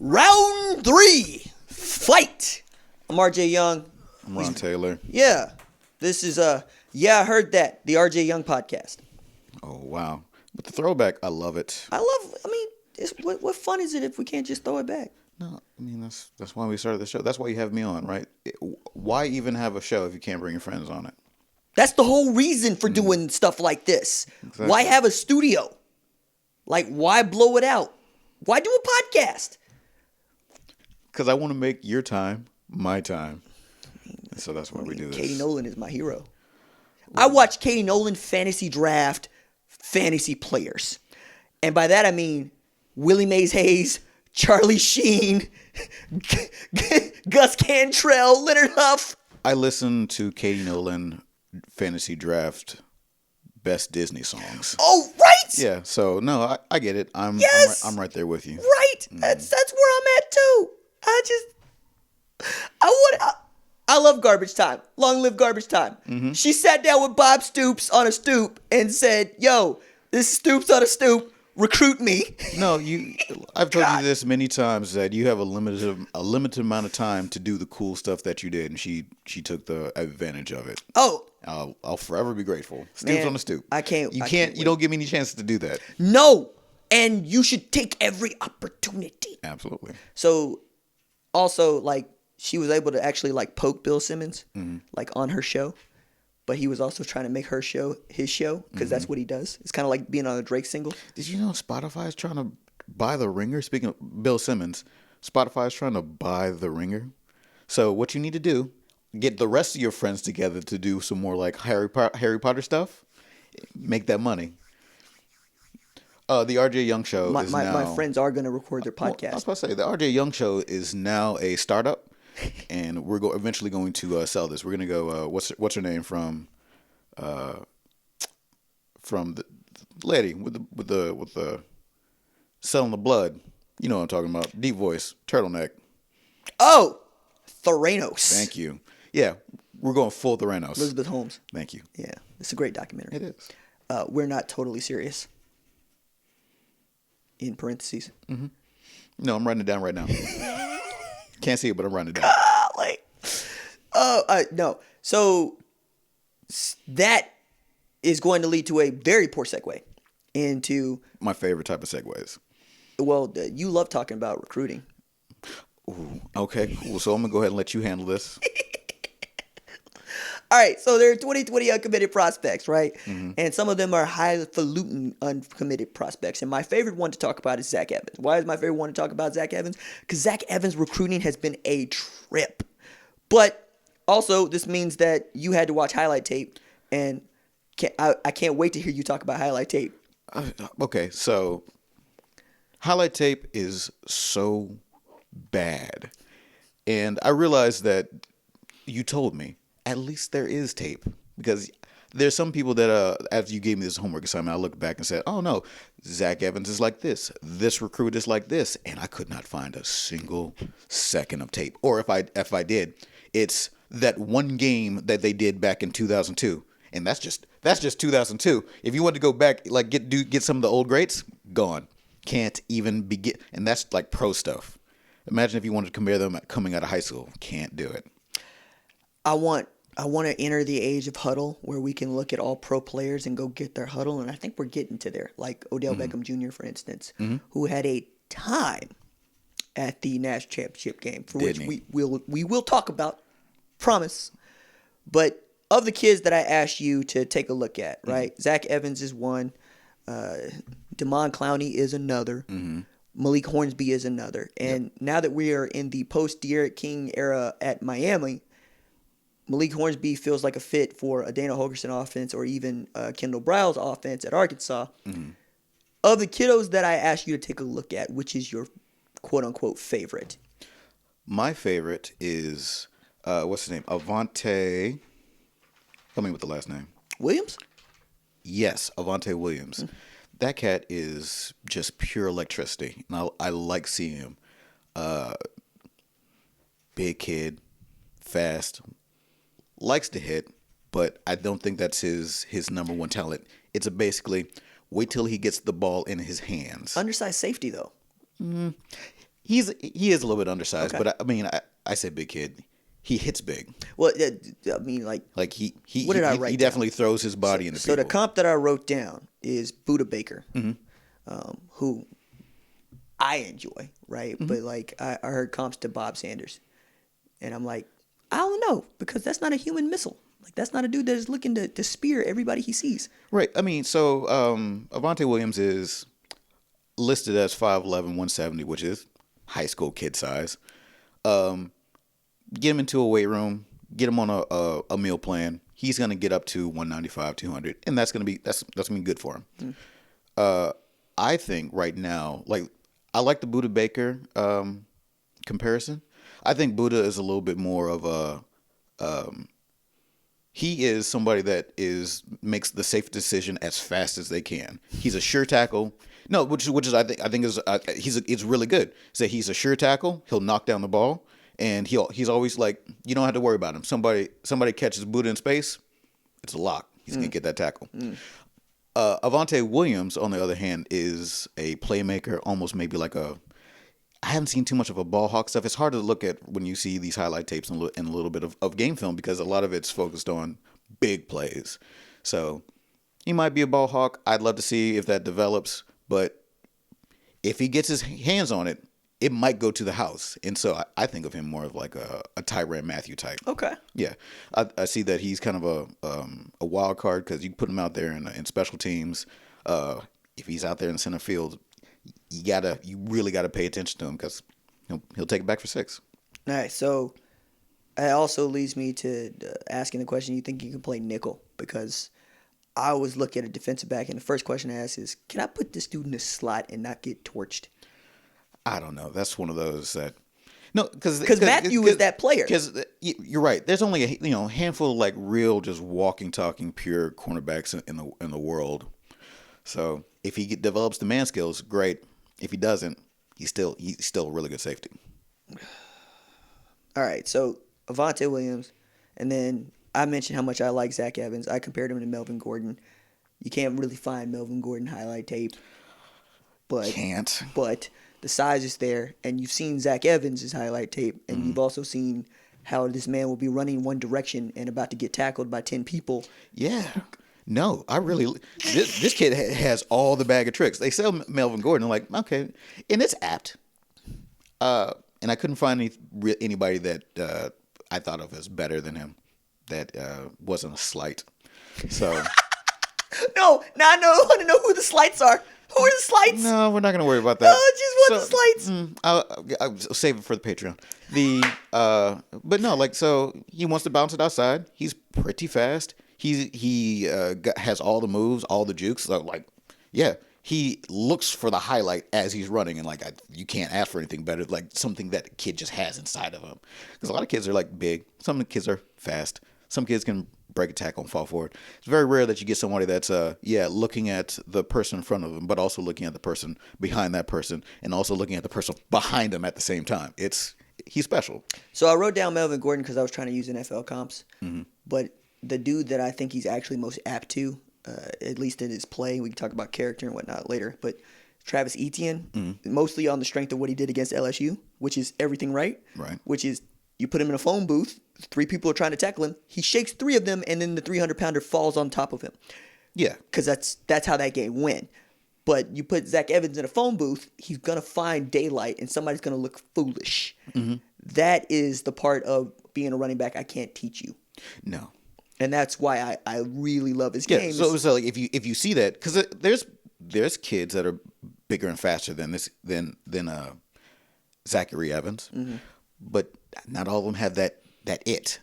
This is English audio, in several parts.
Round 3, fight. I'm RJ Young. I'm Ron Taylor. Yeah, this is Yeah, I Heard That, the RJ Young podcast. Oh, wow. But the throwback, I love it. What fun is it if we can't just throw it back? No, I mean, that's why we started the show. That's why you have me on, right? Why even have a show if you can't bring your friends on it? That's the whole reason for doing stuff like this. Exactly. Why have a studio? Like, why blow it out? Why do a podcast? Because I want to make your time my time. And so that's why we do this. Katie Nolan is my hero. I watch Katie Nolan fantasy draft fantasy players. And by that I mean Willie Mays Hayes, Charlie Schein, Gus Cantrell, Leonard Huff. I listen to Katie Nolan fantasy draft best Disney songs. Oh, right. Yeah, so no, I get it. I'm right there with you. Right. That's where I'm at too. I love Garbage Time. Long live Garbage Time. Mm-hmm. She sat down with Bob Stoops on a stoop and said, "Yo, this is Stoops on a stoop. Recruit me." No, I've told you this many times that you have a limited amount of time to do the cool stuff that you did, and she took the advantage of it. Oh, I'll forever be grateful. Stoops on the stoop. You don't give me any chances to do that. No, and you should take every opportunity. Absolutely. So, also, like, she was able to actually like poke Bill Simmons, like on her show. But he was also trying to make her show his show because that's what he does. It's kind of like being on a Drake single. Did you know Spotify is trying to buy The Ringer? Speaking of Bill Simmons, Spotify is trying to buy The Ringer. So what you need to do, get the rest of your friends together to do some more like Harry Potter stuff. Make that money. The RJ Young Show is now... My friends are going to record their podcast. Well, I was about to say, the RJ Young Show is now a startup. And we're eventually going to sell this. We're going to go. What's her name from the lady with the selling the blood? You know what I'm talking about. Deep voice, turtleneck. Oh, Theranos. Thank you. Yeah, we're going full Theranos. Elizabeth Holmes. Thank you. Yeah, it's a great documentary. It is. We're not totally serious. In parentheses. Mm-hmm. No, I'm writing it down right now. Can't see it, but I'm writing it down. No. So that is going to lead to a very poor segue into my favorite type of segues. Well, you love talking about recruiting. Ooh, okay, cool. So I'm gonna go ahead and let you handle this. All right. So there are 2020 uncommitted prospects, right? Mm-hmm. And some of them are highfalutin uncommitted prospects. And my favorite one to talk about is Zach Evans. Why is my favorite one to talk about Zach Evans? Because Zach Evans' recruiting has been a trip. But also, this means that you had to watch highlight tape, and I can't wait to hear you talk about highlight tape. Okay, so highlight tape is so bad. And I realized that you told me, at least there is tape. Because there's some people that, after you gave me this homework assignment, I looked back and said, oh no, Zach Evans is like this recruit is like this. And I could not find a single second of tape. Or if I did, it's that one game that they did back in 2002. And that's just 2002. If you want to go back, like get some of the old greats, gone. Can't even begin. And that's like pro stuff. Imagine if you wanted to compare them coming out of high school. Can't do it. I want to enter the age of huddle where we can look at all pro players and go get their huddle. And I think we're getting to there. Like Odell Beckham Jr., for instance, who had a time at the national championship game, for which we will talk about. Promise. But of the kids that I asked you to take a look at, right? Zach Evans is one. Damon Clowney is another. Malik Hornsby is another. And now that we are in the post-De'Aaron King era at Miami, Malik Hornsby feels like a fit for a Dana Holgorsen offense or even Kendall Briles offense at Arkansas. Of the kiddos that I asked you to take a look at, which is your quote-unquote favorite? My favorite is, what's his name? Avante. Help me with the last name. Williams? Yes, Avante Williams. That cat is just pure electricity. And I like seeing him. Big kid, fast, likes to hit, but I don't think that's his number one talent. It's basically wait till he gets the ball in his hands. Undersized safety, though. he is a little bit undersized, Okay. but I mean, I say big kid. He hits big. Well, I mean, like he what did I write he down? definitely throws his body into So people. the comp that I wrote down is Buda Baker, who I enjoy, right? But like I heard comps to Bob Sanders, and I'm like, I don't know, because that's not a human missile. Like that's not a dude that is looking to spear everybody he sees. Right. I mean, so Avante Williams is listed as 5'11", 170, which is high school kid size. Get him into a weight room, get him on a meal plan. He's gonna get up to 195, 200, and that's gonna be good for him. I think right now, like I like the Buda Baker comparison. I think Buda is a little bit more of a he is somebody that makes the safe decision as fast as they can. He's a sure tackle. No, which is I think is it's really good. So he's a sure tackle. He'll knock down the ball, and he's always like, you don't have to worry about him. Somebody catches Buda in space, it's a lock. He's gonna get that tackle. Avante Williams, on the other hand, is a playmaker, almost maybe like a. I haven't seen too much of a ball hawk stuff. It's hard to look at when you see these highlight tapes and a little bit of game film because a lot of it's focused on big plays. So he might be a ball hawk. I'd love to see if that develops, but if he gets his hands on it, it might go to the house. And so I think of him more of like a Tyrann Mathieu type. Okay. Yeah, I see that he's kind of a wild card because you put him out there in special teams. If he's out there in center field, you really gotta pay attention to him because he'll take it back for 6. All right, so it also leads me to asking the question: you think you can play nickel? Because I always look at a defensive back, and the first question I ask is, can I put this dude in the slot and not get torched? I don't know. That's one of those that no, because Mathieu is that player. Because you're right. There's only a handful of like real just walking, talking, pure cornerbacks in the world. So if he develops the man skills, great. If he doesn't, he's still a really good safety. All right, so Avante Williams, and then I mentioned how much I like Zach Evans. I compared him to Melvin Gordon. You can't really find Melvin Gordon highlight tape, but the size is there, and you've seen Zach Evans' highlight tape, and you've also seen how this man will be running one direction and about to get tackled by 10 people. Yeah. No, I really this kid has all the bag of tricks. They sell Melvin Gordon. I'm like, okay, and it's apt. And I couldn't find anybody that I thought of as better than him. That wasn't a slight. So No, now I want to know who the slights are. Who are the slights? No, we're not going to worry about that. No, just want the slights. I'll save it for the Patreon. But no, like so he wants to bounce it outside. He's pretty fast. He has all the moves, all the jukes. So like, yeah, he looks for the highlight as he's running, and like you can't ask for anything better. Like something that a kid just has inside of him. Because a lot of kids are like big. Some kids are fast. Some kids can break a tackle and fall forward. It's very rare that you get somebody that's looking at the person in front of them, but also looking at the person behind that person, and also looking at the person behind them at the same time. He's special. So I wrote down Melvin Gordon because I was trying to use NFL comps, but the dude that I think he's actually most apt to, at least in his play, we can talk about character and whatnot later, but Travis Etienne, mostly on the strength of what he did against LSU, which is everything right, which is you put him in a phone booth, 3 people are trying to tackle him, he shakes 3 of them, and then the 300-pounder falls on top of him. Yeah. Because that's how that game went. But you put Zach Evans in a phone booth, he's going to find daylight, and somebody's going to look foolish. That is the part of being a running back I can't teach you. No. And that's why I really love his games. So like if you see that, because there's kids that are bigger and faster than Zachary Evans, but not all of them have that it.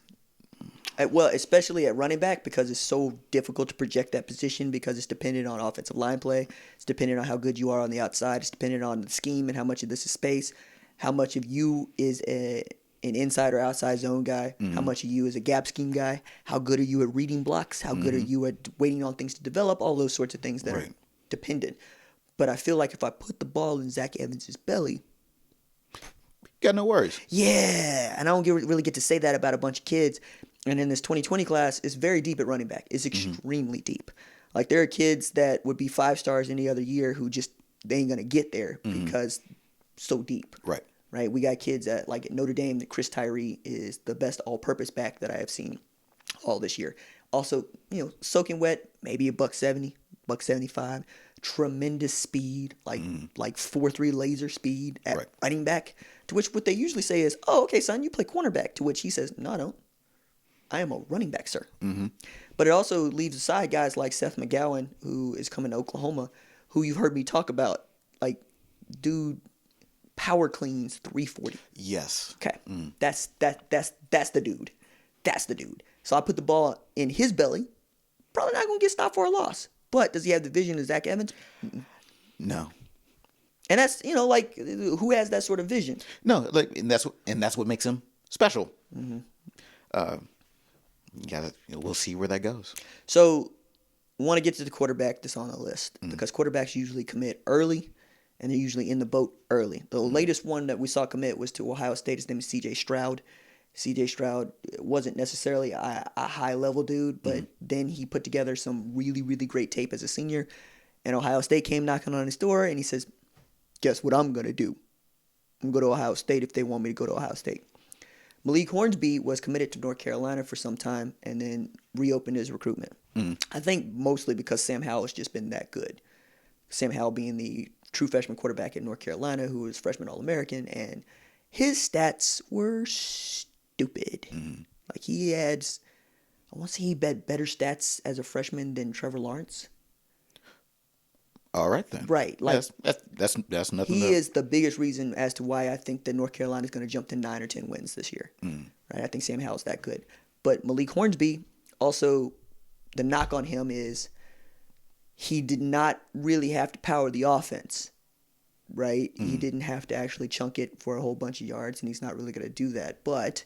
Well, especially at running back, because it's so difficult to project that position because it's dependent on offensive line play. It's dependent on how good you are on the outside. It's dependent on the scheme and how much of this is space. How much of you is an inside or outside zone guy? How much of you is a gap scheme guy? How good are you at reading blocks? How good are you at waiting on things to develop? All those sorts of things that are dependent. But I feel like if I put the ball in Zach Evans' belly, got no worries. Yeah, and I don't really get to say that about a bunch of kids. And in this 2020 class, it's very deep at running back. It's extremely deep. Like there are kids that would be 5 stars any other year who just they ain't gonna get there because so deep. Right. right? We got kids at Notre Dame. That Chris Tyree is the best all-purpose back that I have seen all this year. Also, soaking wet, maybe a $170, $175. Tremendous speed, like 4.3 laser speed at running back. To which what they usually say is, "Oh, okay, son, you play cornerback." To which he says, "No, I don't. I am a running back, sir." Mm-hmm. But it also leaves aside guys like Seth McGowan, who is coming to Oklahoma, who you've heard me talk about. Like, dude, power cleans 340. Yes. Okay, that's the dude. That's the dude. So I put the ball in his belly. Probably not gonna get stopped for a loss. But does he have the vision of Zach Evans? No. And that's who has that sort of vision? No, and that's what makes him special. Mm-hmm. We'll see where that goes. So, want to get to the quarterback that's on the list because quarterbacks usually commit early, and they're usually in the boat early. The latest one that we saw commit was to Ohio State. His name is C.J. Stroud. C.J. Stroud wasn't necessarily a high-level dude, but then he put together some really, really great tape as a senior, and Ohio State came knocking on his door, and he says, "Guess what I'm going to do? I'm going to go to Ohio State if they want me to go to Ohio State." Malik Hornsby was committed to North Carolina for some time and then reopened his recruitment. I think mostly because Sam Howell has just been that good. Sam Howell being the true freshman quarterback at North Carolina who was freshman All-American, and his stats were stupid. Like I want to say he had better stats as a freshman than Trevor Lawrence. All right then. Right, like that's nothing. He is the biggest reason as to why I think that North Carolina is going to jump to 9 or 10 wins this year. Right, I think Sam Howell's that good, but Malik Hornsby also, the knock on him is he did not really have to power the offense. Right, he didn't have to actually chunk it for a whole bunch of yards, and he's not really going to do that. But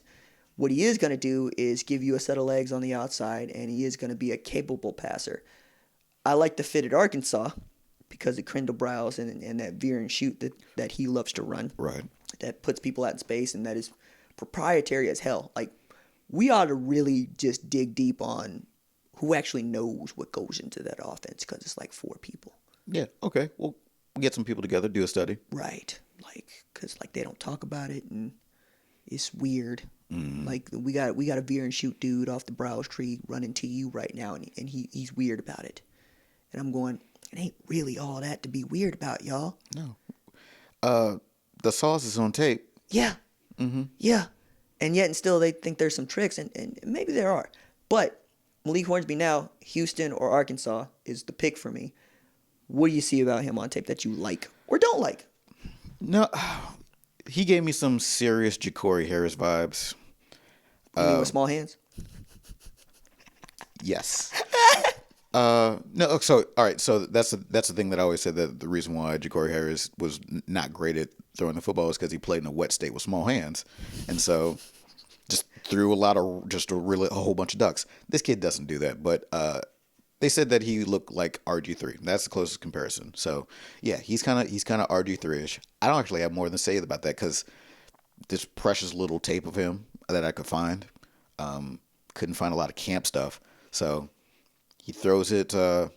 what he is going to do is give you a set of legs on the outside, and he is going to be a capable passer. I like the fit at Arkansas because of Kendall Browse and that veer and shoot that he loves to run. Right. That puts people out in space, and that is proprietary as hell. Like, we ought to really just dig deep on who actually knows what goes into that offense because it's like 4 people. Yeah, okay. We'll get some people together, do a study. Right. Because they don't talk about it, and it's weird. Like, we got a veer and shoot dude off the Browse tree running to you right now, and he's weird about it. And I'm going, it ain't really all that to be weird about, y'all. No. The sauce is on tape. Yeah. Yeah. And yet and still they think there's some tricks, and maybe there are. But Malik Hornsby now, Houston or Arkansas, is the pick for me. What do you see about him on tape that you like or don't like? No, he gave me some serious Ja'Cory Harris vibes. You mean with small hands? Yes. No, so all right, so that's the thing that I always said, that the reason why Ja'Cory Harris was not great at throwing the football is because he played in a wet state with small hands, and so just threw a whole bunch of ducks. This kid doesn't do that, but they said that he looked like RG3. That's the closest comparison. So yeah, he's kind of RG3ish. I don't actually have more than to say about that because this precious little tape of him that I could find, couldn't find a lot of camp stuff, so. He throws a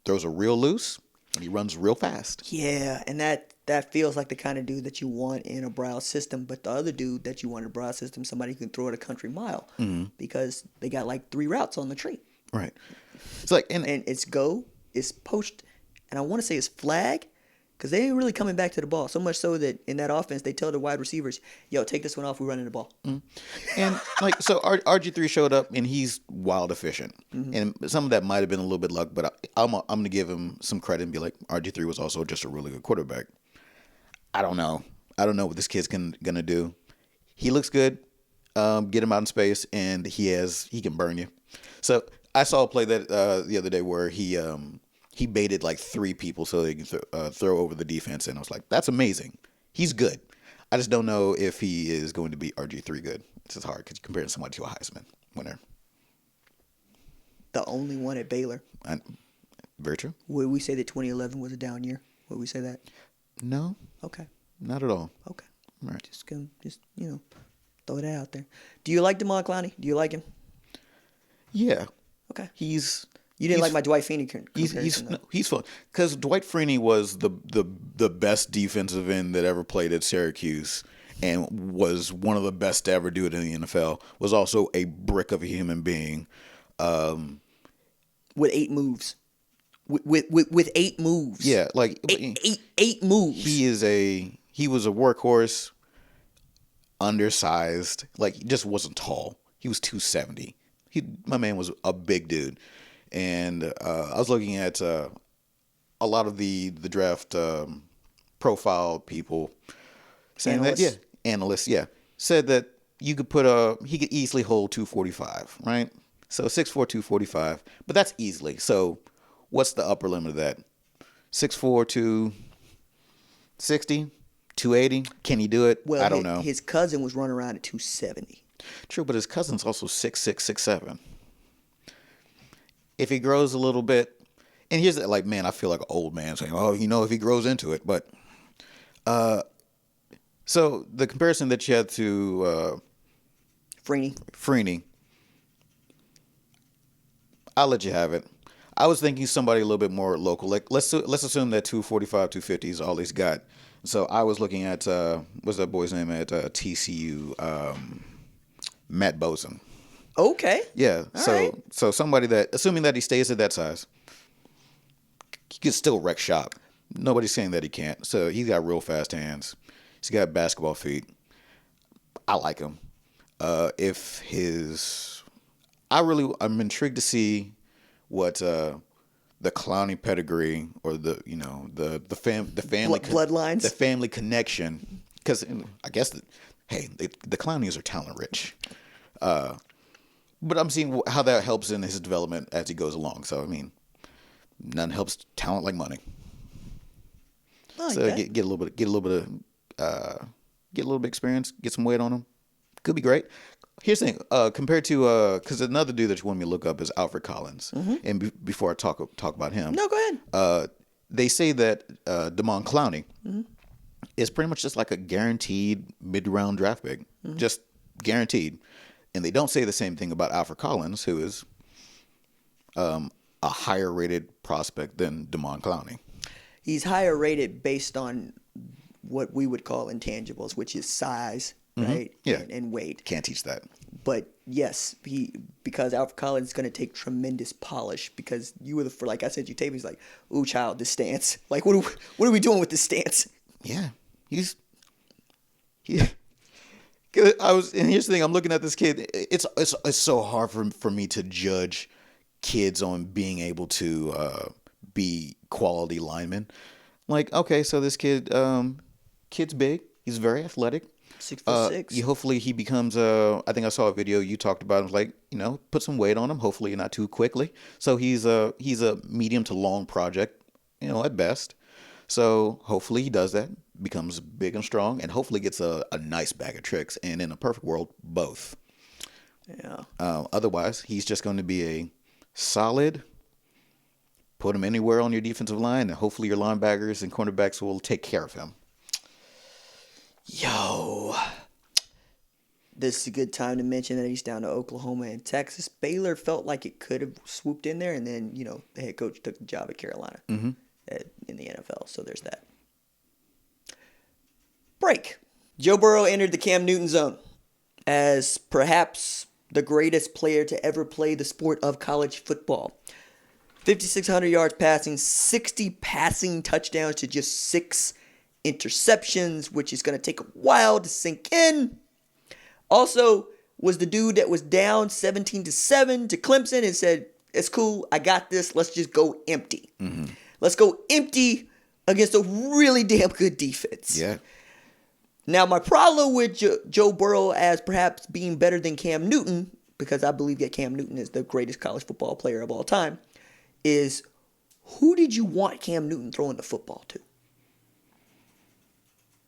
real loose, and he runs real fast. Yeah, and that feels like the kind of dude that you want in a Browse system. But the other dude that you want in a Browse system, somebody who can throw it a country mile, because they got like 3 routes on the tree. Right. It's like and it's go, it's post, and I want to say it's flag, because they ain't really coming back to the ball. So much so that in that offense, they tell the wide receivers, "Yo, take this one off. We're running the ball." And so RG3 showed up, and he's wild efficient. And some of that might have been a little bit luck, but I'm going to give him some credit and be like, RG3 was also just a really good quarterback. I don't know what this kid's gonna do. He looks good. Get him out in space, and he can burn you. So I saw a play that the other day where he baited like 3 people so they can throw over the defense, and I was like, that's amazing. He's good. I just don't know if he is going to be RG3 good. It's just hard because you compare somebody to a Heisman winner. The only one at Baylor. Very true. Would we say that 2011 was a down year? Would we say that? No. Okay. Not at all. Okay. All right. Just throw that out there. Do you like Damon Clowney? Do you like him? Yeah. Okay. You didn't like my Dwight Freeney comparison. He's fun because Dwight Freeney was the best defensive end that ever played at Syracuse, and was one of the best to ever do it in the NFL, was also a brick of a human being. With 8 moves. With 8 moves. Yeah, like eight moves. He was a workhorse, undersized, like he just wasn't tall. He was 270. My man was a big dude. And I was looking at a lot of the draft profile people saying analysts, said that he could easily hold 245, right? So 6'4", 245, but that's easily. So what's the upper limit of that? 6'4", 260, 280? Can he do it? Well, I don't know. His cousin was running around at 270. True, but his cousin's also 6'6", 6'7". If he grows a little bit, and here's like, man, I feel like an old man saying, oh, if he grows into it. But so the comparison that you had to Freeney, I'll let you have it. I was thinking somebody a little bit more local. Like let's assume that 245, 250 is all he's got. So I was looking at what's that boy's name at TCU, Matt Boson. Okay. Yeah. So somebody that, assuming that he stays at that size, he could still wreck shop. Nobody's saying that he can't. So he's got real fast hands. He's got basketball feet. I like him. I'm intrigued to see what the Clowney pedigree or the family bloodlines, the family connection. Because I guess the Clowneys are talent rich. But I'm seeing how that helps in his development as he goes along. So I mean, none helps talent like money. So get a little bit of experience, get some weight on him. Could be great. Here's the thing, compared to because another dude that you want me to look up is Alfred Collins. Mm-hmm. And before I talk about him, no, go ahead. They say that Damon Clowney is pretty much just like a guaranteed mid-round draft pick, just guaranteed. And they don't say the same thing about Alfred Collins, who is a higher rated prospect than Damon Clowney. He's higher rated based on what we would call intangibles, which is size, right? Yeah. And weight. Can't teach that. But yes, because Alfred Collins is going to take tremendous polish, because like I said, you tape, he's like, ooh, child, this stance. Like, what are we doing with this stance? Yeah. And here's the thing, I'm looking at this kid. It's so hard for me to judge kids on being able to be quality linemen. Like, okay, so this kid's big. He's very athletic. 6'6". Hopefully he becomes I think I saw a video you talked about him, like, put some weight on him, hopefully not too quickly. So he's a medium to long project, at best. So hopefully he does that, becomes big and strong, and hopefully gets a nice bag of tricks, and in a perfect world, both. Yeah. Otherwise, he's just going to be a solid, put him anywhere on your defensive line, and hopefully your linebackers and cornerbacks will take care of him. Yo, this is a good time to mention that he's down to Oklahoma and Texas. Baylor felt like it could have swooped in there, and then, the head coach took the job at Carolina in the NFL. So there's that. Break. Joe Burrow entered the Cam Newton zone as perhaps the greatest player to ever play the sport of college football. 5,600 yards passing, 60 passing touchdowns to just 6 interceptions, which is going to take a while to sink in. Also, was the dude that was down 17-7 to Clemson and said, it's cool, I got this, let's just go empty. Mm-hmm. Let's go empty against a really damn good defense. Yeah. Now, my problem with Joe Burrow as perhaps being better than Cam Newton, because I believe that Cam Newton is the greatest college football player of all time, is who did you want Cam Newton throwing the football to?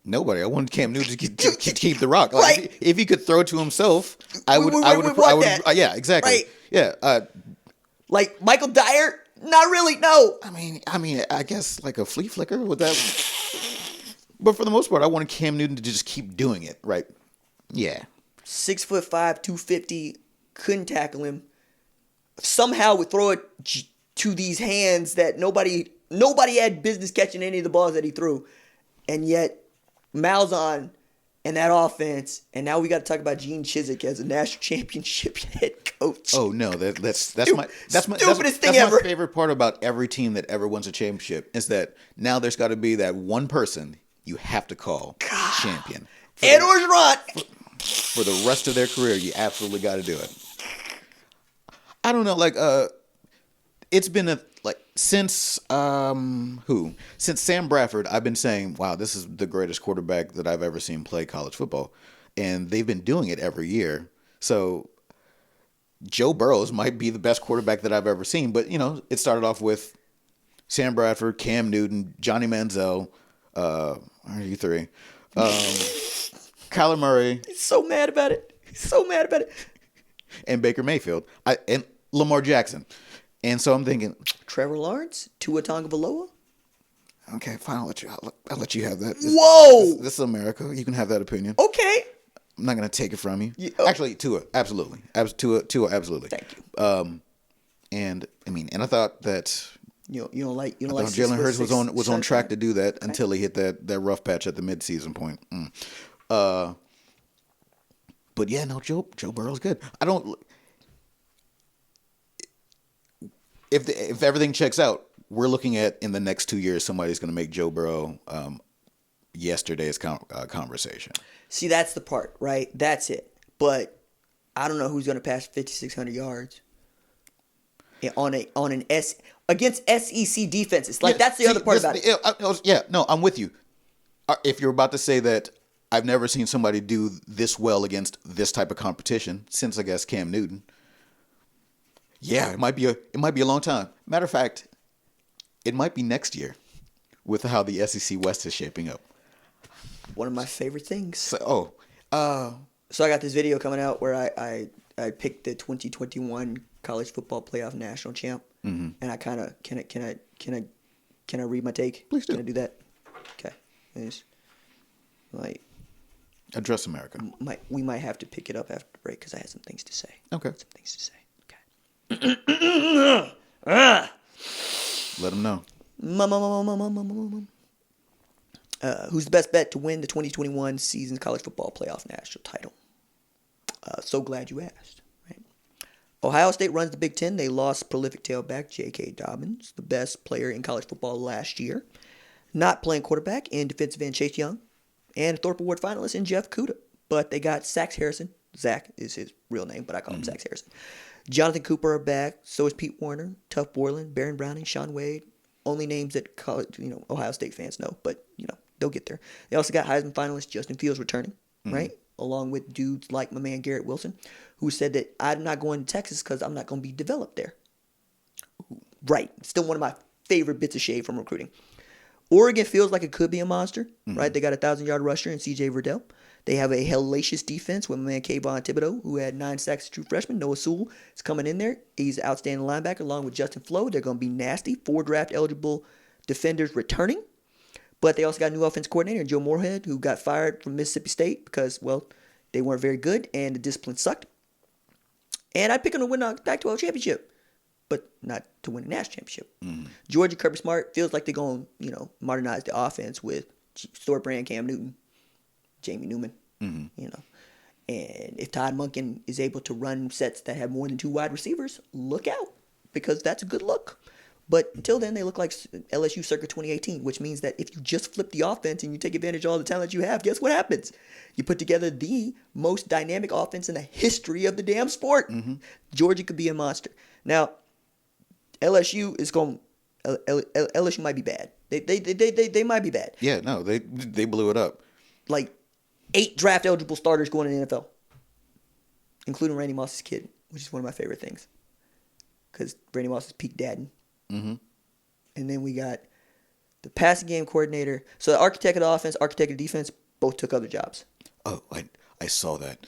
Nobody. I wanted Cam Newton to keep the rock. Like, right. If he could throw to himself, I would. Yeah, exactly. Right. Yeah. Like Michael Dyer? Not really. No. I mean, I guess like a flea flicker with that. But for the most part, I wanted Cam Newton to just keep doing it. Right. Yeah. 6'5", 250, couldn't tackle him. Somehow would throw it to these hands that nobody had business catching any of the balls that he threw, and yet Malzahn And that offense, and now we got to talk about Gene Chizik as a national championship head coach. Oh no, that's my stupidest thing ever. My favorite part about every team that ever wins a championship is that now there's got to be that one person you have to call champion. Ed Orgeron. For the rest of their career, you absolutely got to do it. I don't know, like it's been since Sam Bradford, I've been saying, wow, this is the greatest quarterback that I've ever seen play college football. And they've been doing it every year. So Joe Burrow might be the best quarterback that I've ever seen. But, it started off with Sam Bradford, Cam Newton, Johnny Manziel, RG3, Kyler Murray. He's so mad about it. And Baker Mayfield. And Lamar Jackson. And so I'm thinking, Trevor Lawrence, Tua Tagovailoa. Okay, fine. I'll let you have that. Whoa! This is America. You can have that opinion. Okay. I'm not gonna take it from you. Actually, Tua, absolutely. Tua, absolutely. Thank you. And I thought that you don't like Jalen Hurts was on track to do that until he hit that rough patch at the midseason point. But yeah, no, Joe Burrow's good. I don't. If everything checks out, we're looking at in the next 2 years somebody's going to make Joe Burrow yesterday's conversation. See, that's the part, right? That's it. But I don't know who's going to pass 5,600 yards against SEC defenses. That's the other part about it. No, I'm with you. If you're about to say that I've never seen somebody do this well against this type of competition since, I guess, Cam Newton. Yeah, it might be a long time. Matter of fact, it might be next year with how the SEC West is shaping up. One of my favorite things. So I got this video coming out where I picked the 2021 college football playoff national champ, and I kind of can I read my take? Please do. Can I do that? Okay. Address America. We might have to pick it up after the break because I had some things to say. Okay. Some things to say. Let them know. Who's the best bet to win the 2021 season's college football playoff national title? So glad you asked. Right? Ohio State runs the Big Ten. They lost prolific tailback J.K. Dobbins, the best player in college football last year, not playing quarterback, and defensive end Chase Young, and a Thorpe Award finalist in Jeff Kuda. But they got Sax Harrison. Zach is his real name, but I call him Sax Harrison. Jonathan Cooper are back. So is Pete Warner, Tuff Borland, Baron Browning, Sean Wade. Only names that Ohio State fans know, but they'll get there. They also got Heisman finalist Justin Fields returning, right? Along with dudes like my man Garrett Wilson, who said that I'm not going to Texas because I'm not going to be developed there. Right. Still one of my favorite bits of shade from recruiting. Oregon feels like it could be a monster, right? They got a 1,000-yard rusher in C.J. Verdell. They have a hellacious defense with my man Kayvon Thibodeau, who had 9 sacks as a true freshman. Noah Sewell is coming in there. He's an outstanding linebacker along with Justin Flo. They're going to be nasty. 4 draft-eligible defenders returning. But they also got a new offense coordinator, Joe Moorhead, who got fired from Mississippi State because, they weren't very good and the discipline sucked. And I pick them to win a Pac-12 championship, but not to win a national championship. Georgia, Kirby Smart feels like they're going to, modernize the offense with store brand Cam Newton, Jamie Newman, And if Todd Monken is able to run sets that have more than 2 wide receivers, look out, because that's a good look. But until then, they look like LSU circa 2018, which means that if you just flip the offense and you take advantage of all the talent you have, guess what happens? You put together the most dynamic offense in the history of the damn sport. Georgia could be a monster. Now, LSU might be bad. They might be bad. Yeah, no, they blew it up. 8 draft eligible starters going to the NFL, including Randy Moss's kid, which is one of my favorite things, because Randy Moss is peak dadding. And then we got the passing game coordinator. So the architect of the offense, architect of the defense, both took other jobs. Oh, I saw that.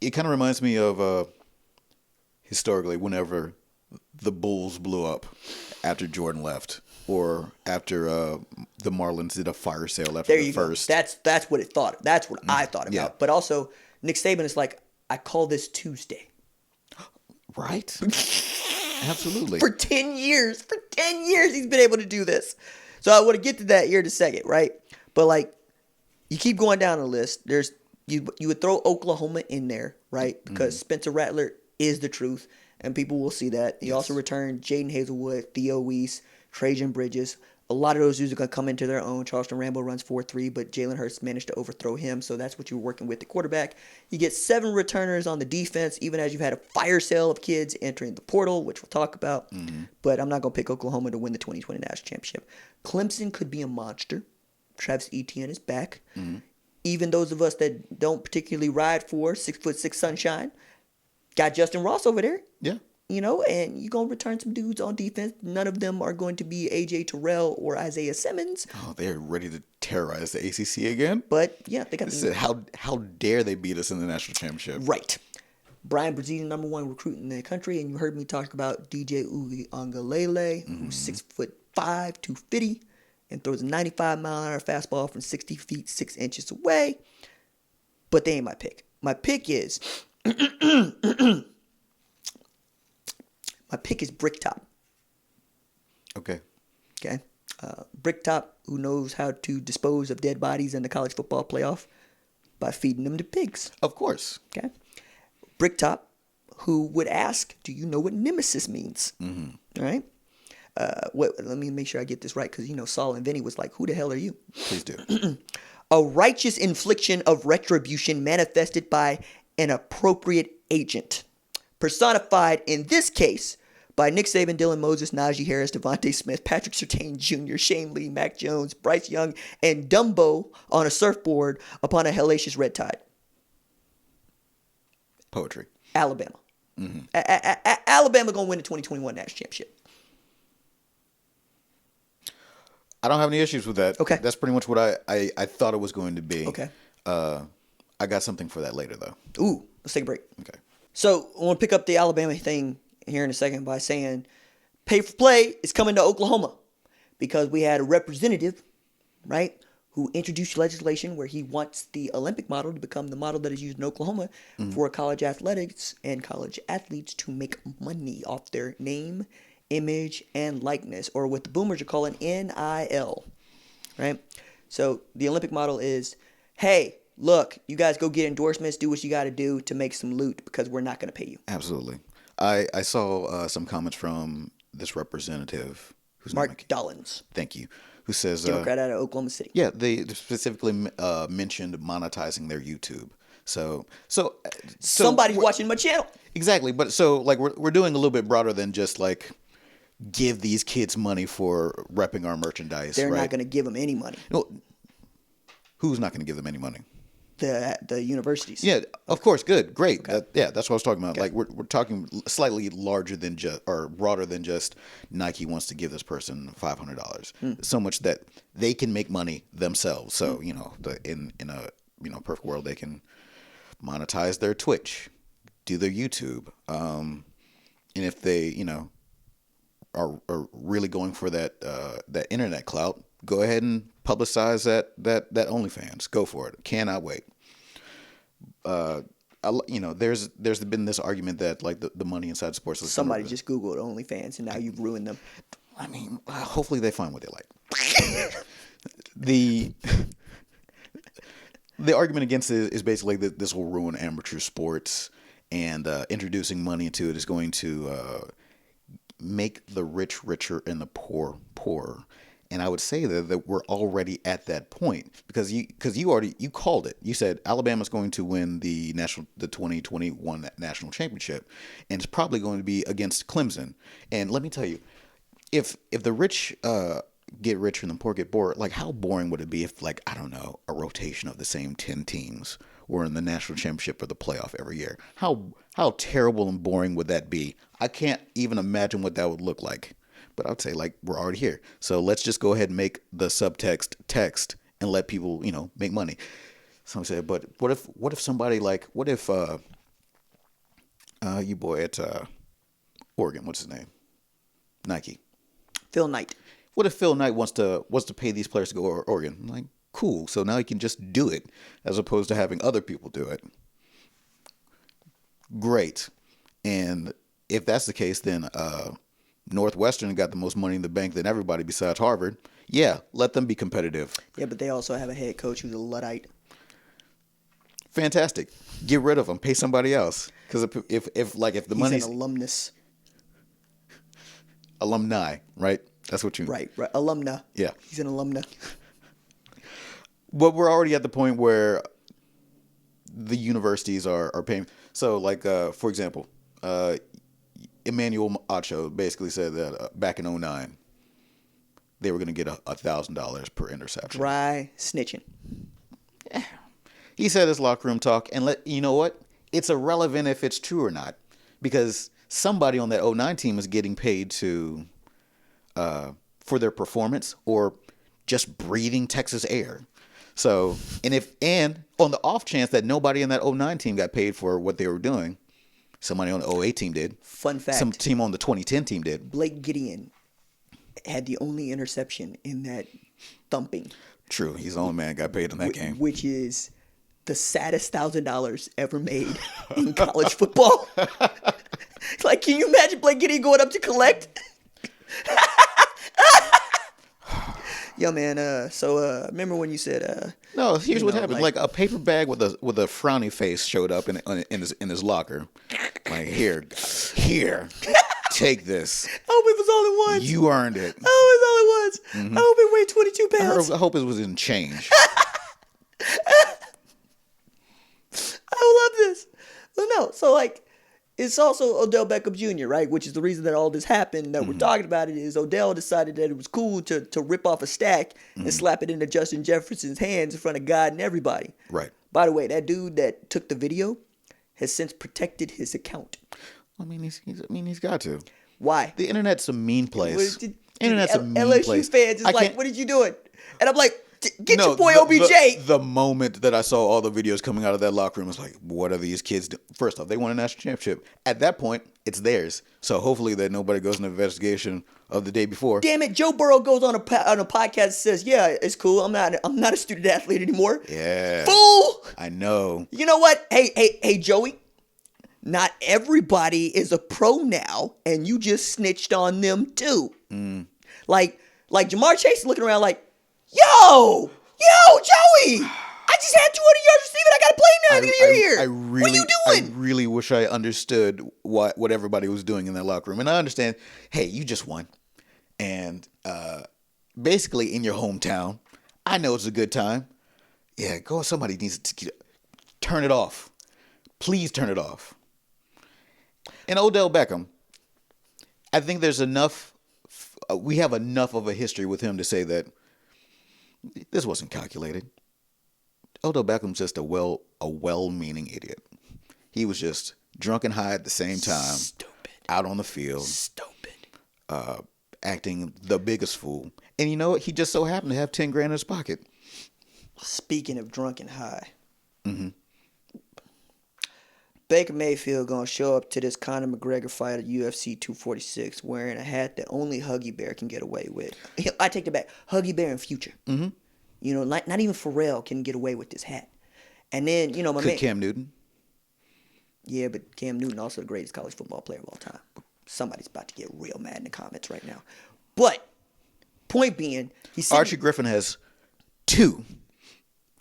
It kind of reminds me of historically whenever the Bulls blew up after Jordan left, or after the Marlins did a fire sale after the first. Go. That's what it thought. That's what I thought about. Yeah. But also, Nick Saban is like, I call this Tuesday. Right? Absolutely. For 10 years. For 10 years he's been able to do this. So I want to get to that here in a second, right? But you keep going down the list. You would throw Oklahoma in there, right? Because Spencer Rattler is the truth, and people will see that. You also return Jaden Hazelwood, Theo Weiss, Trajan Bridges. A lot of those dudes are going to come into their own. Charleston Rambo runs 4.3, but Jalen Hurts managed to overthrow him, so that's what you're working with the quarterback. You get 7 returners on the defense, even as you've had a fire sale of kids entering the portal, which we'll talk about. But I'm not going to pick Oklahoma to win the 2020 National Championship. Clemson could be a monster. Travis Etienne is back. Even those of us that don't particularly ride for 6'6" Sunshine got Justin Ross over there. Yeah. You know, and you're going to return some dudes on defense. None of them are going to be A.J. Terrell or Isaiah Simmons. Oh, they're ready to terrorize the ACC again? But, yeah, they got how dare they beat us in the national championship? Right. Brian Brazilian, number 1 recruit in the country, and you heard me talk about DJ Uiagalelei, who's 6'5", 250, and throws a 95-mile-an-hour fastball from 60 feet, 6 inches away. But they ain't my pick. My pick is... My pick is Bricktop. Okay. Bricktop, who knows how to dispose of dead bodies in the college football playoff by feeding them to pigs. Of course. Okay. Bricktop, who would ask, do you know what nemesis means? All right. Let me make sure I get this right, because, Saul and Vinny was like, who the hell are you? Please do. A righteous infliction of retribution manifested by an appropriate agent. Personified, in this case, by Nick Saban, Dylan Moses, Najee Harris, Devontae Smith, Patrick Surtain Jr., Shane Lee, Mac Jones, Bryce Young, and Dumbo on a surfboard upon a hellacious red tide. Poetry. Alabama. Alabama going to win the 2021 National Championship. I don't have any issues with that. Okay. That's pretty much what I thought it was going to be. Okay. I got something for that later, though. Ooh, let's take a break. Okay. So I want to pick up the Alabama thing here in a second by saying pay for play is coming to Oklahoma because we had a representative, right, who introduced legislation where he wants the Olympic model to become the model that is used in Oklahoma for college athletics and college athletes to make money off their name, image, and likeness, or what the boomers are calling NIL, right? So the Olympic model is, hey, look, you guys go get endorsements, do what you got to do to make some loot because we're not going to pay you. Absolutely. I saw some comments from this representative. Who's Mark Dollins. Thank you. Who says... Democrat out of Oklahoma City. Yeah, they specifically mentioned monetizing their YouTube. So somebody's watching my channel. Exactly. But so like we're doing a little bit broader than just like give these kids money for repping our merchandise. They're right? not going to give them any money. Well, who's not going to give them any money? The universities. Yeah, of course. Good, great. Okay. That's what I was talking about. Okay. Like we're talking slightly larger than just or broader than just Nike wants to give this person $500. So much that they can make money themselves. So in a perfect world, they can monetize their Twitch, do their YouTube, and if they are really going for that internet clout, go ahead and publicize that OnlyFans. Go for it. Cannot wait. There's been this argument that like the money inside sports. Somebody just Googled OnlyFans and now you've ruined them. I mean, hopefully they find what they like. The argument against it is basically that this will ruin amateur sports, and introducing money into it is going to make the rich richer and the poor poorer. And I would say that we're already at that point because you called it. You said Alabama's going to win the 2021 national championship, and it's probably going to be against Clemson. And let me tell you, if the rich get richer and the poor get bored, like how boring would it be if, like, I don't know, a rotation of the same 10 teams were in the national championship or the playoff every year? How terrible and boring would that be? I can't even imagine what that would look like. But I would say, like, we're already here. So let's just go ahead and make the subtext text and let people, make money. Some say, but what if somebody like, what if you boy at Oregon, what's his name? Nike. Phil Knight. What if Phil Knight wants to pay these players to go to Oregon? I'm like, cool. So now he can just do it as opposed to having other people do it. Great. And if that's the case, then Northwestern got the most money in the bank than everybody besides Harvard. Yeah, let them be competitive. Yeah, but they also have a head coach who's a Luddite. Fantastic. Get rid of them. Pay somebody else. Because if the He's money's an alumnus. Alumni, right? That's what you... Right. Alumna. Yeah. He's an alumna. But we're already at the point where the universities are paying. So, for example, Emmanuel Acho basically said that back in 2009, they were going to get $1,000 per interception. Dry snitching. He said his locker room talk, and you know what? It's irrelevant if it's true or not, because somebody on that 2009 team is getting paid for their performance or just breathing Texas air. So, and on the off chance that nobody in that 2009 team got paid for what they were doing, somebody on the 2008 team did. Fun fact. Some team on the 2010 team did. Blake Gideon had the only interception in that thumping. True. He's the only man that got paid in that game. Which is the saddest $1,000 ever made in college football. Like, can you imagine Blake Gideon going up to collect? Yo, man. So remember when you said? No. Here's what happened. Like a paper bag with a frowny face showed up in his locker. Like, here, take this. I hope it was all at once. You earned it. I hope it was all at once. Mm-hmm. I hope it weighed 22 pounds. I hope it was in change. I love this. Well, no. So it's also Odell Beckham Jr., right? Which is the reason that all this happened, that we're talking about it, is Odell decided that it was cool to rip off a stack and slap it into Justin Jefferson's hands in front of God and everybody. Right. By the way, that dude that took the video has since protected his account. I mean, he's got to. Why? The internet's a mean place. Internet's a mean LSU place. fans is like, what did you doing? And I'm like, get your boy OBJ. The moment that I saw all the videos coming out of that locker room, I was like, what are these kids doing? First off, they won a national championship. At that point, it's theirs. So hopefully that nobody goes into investigation of the day before. Damn it, Joe Burrow goes on a podcast and says, yeah, it's cool. I'm not a student athlete anymore. Yeah. Fool! I know. You know what? Hey, Joey. Not everybody is a pro now, and you just snitched on them too. Like Jamar Chase is looking around like, Yo, Joey, I just had 200 yards receiving. I got to play now. You're here. What are you doing? I really wish I understood what everybody was doing in that locker room. And I understand, hey, you just won. And basically in your hometown, I know it's a good time. Yeah, somebody needs to turn it off. Please turn it off. And Odell Beckham, I think there's enough, we have enough of a history with him to say that this wasn't calculated. Odell Beckham's just a well-meaning idiot. He was just drunk and high at the same time. Stupid. Out on the field. Stupid. Acting the biggest fool. And you know what? He just so happened to have $10,000 in his pocket. Speaking of drunk and high. Mm-hmm. Baker Mayfield gonna show up to this Conor McGregor fight at UFC 246 wearing a hat that only Huggy Bear can get away with. I take it back. Huggy Bear in Future. Mm-hmm. You know, not even Pharrell can get away with this hat. And then, my man. Cam Newton? Yeah, but Cam Newton also the greatest college football player of all time. Somebody's about to get real mad in the comments right now. But, point being, Archie Griffin has 2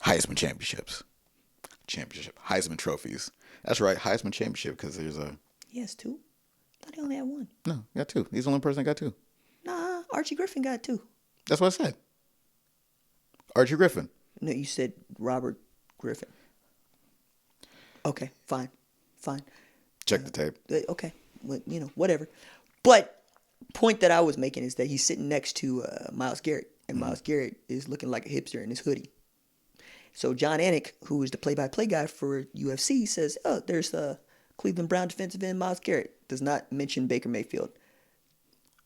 Heisman championships. Heisman trophies. That's right, Heisman championship, because there's a... He has 2? I thought he only had 1. No, he got 2. He's the only person that got 2. Nah, Archie Griffin got 2. That's what I said. Archie Griffin. No, you said Robert Griffin. Okay, fine. Check the tape. Okay, well, whatever. But point that I was making is that he's sitting next to Myles Garrett, and Myles Garrett is looking like a hipster in his hoodie. So John Anik, who is the play-by-play guy for UFC, says, there's Cleveland Brown defensive end Myles Garrett. Does not mention Baker Mayfield.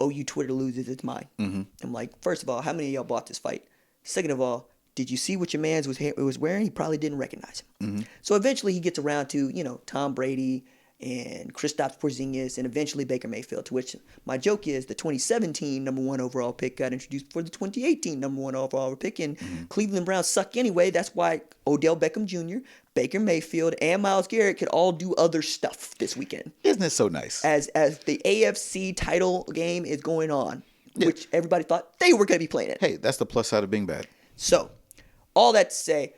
OU Twitter loses its mind. Mm-hmm. I'm like, first of all, how many of y'all bought this fight? Second of all, did you see what your man was wearing? He probably didn't recognize him. Mm-hmm. So eventually he gets around to, Tom Brady and Kristaps Porzingis and eventually Baker Mayfield, to which my joke is the 2017 number 1 overall pick got introduced before the 2018 number 1 overall pick, and Cleveland Browns suck anyway. That's why Odell Beckham Jr., Baker Mayfield, and Myles Garrett could all do other stuff this weekend. Isn't it so nice? As the AFC title game is going on. which everybody thought they were going to be playing at. Hey, that's the plus side of being bad. So, all that to say,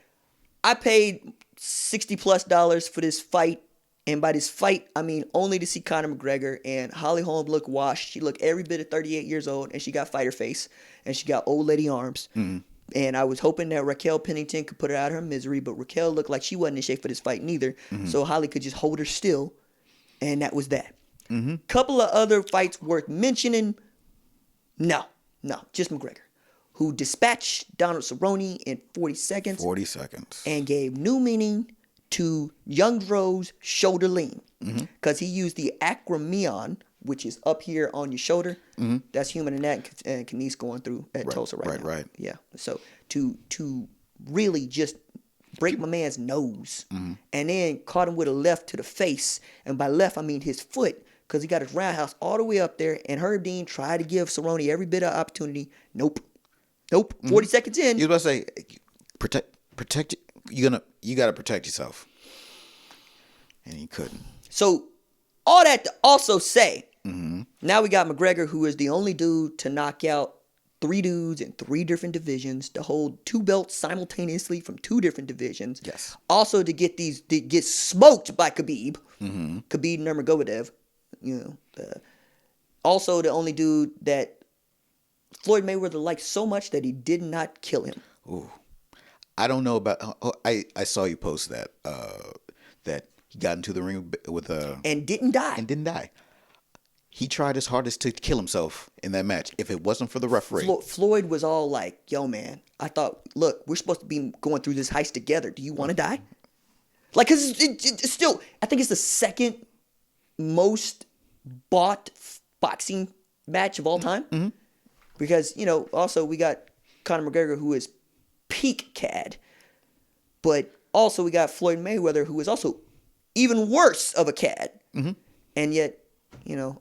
I paid $60+ for this fight. And by this fight, I mean only to see Conor McGregor, and Holly Holm look washed. She looked every bit of 38 years old, and she got fighter face, and she got old lady arms. Mm-hmm. And I was hoping that Raquel Pennington could put her out of her misery, but Raquel looked like she wasn't in shape for this fight neither. Mm-hmm. So Holly could just hold her still, and that was that. Mm-hmm. Couple of other fights worth mentioning. No, just McGregor, who dispatched Donald Cerrone in 40 seconds. 40 seconds. And gave new meaning to Young Dro's shoulder lean, because he used the acromion, which is up here on your shoulder. Mm-hmm. That's human anatomy, and Kanice going through at Tulsa right now. Right. Yeah. So to really just break my man's nose, and then caught him with a left to the face, and by left I mean his foot, because he got his roundhouse all the way up there, and Herb Dean tried to give Cerrone every bit of opportunity. Nope. 40 seconds in. You was about to say, protect. You got to protect yourself, and he couldn't. So, all that to also say, now we got McGregor, who is the only dude to knock out 3 dudes in 3 different divisions, to hold 2 belts simultaneously from 2 different divisions. Yes. Also to get smoked by Khabib, Khabib Nurmagomedov. Also the only dude that Floyd Mayweather liked so much that he did not kill him. Ooh. I don't know about. I saw you post that that he got into the ring with and didn't die. He tried his hardest to kill himself in that match. If it wasn't for the referee, Floyd was all like, "Yo, man, I thought, look, we're supposed to be going through this heist together. Do you want to die?" Like, cause it's still, I think it's the second most bought boxing match of all time. Mm-hmm. Because also we got Conor McGregor, who is peak cad, but also we got Floyd Mayweather, who is also even worse of a cad. Mm-hmm. And yet,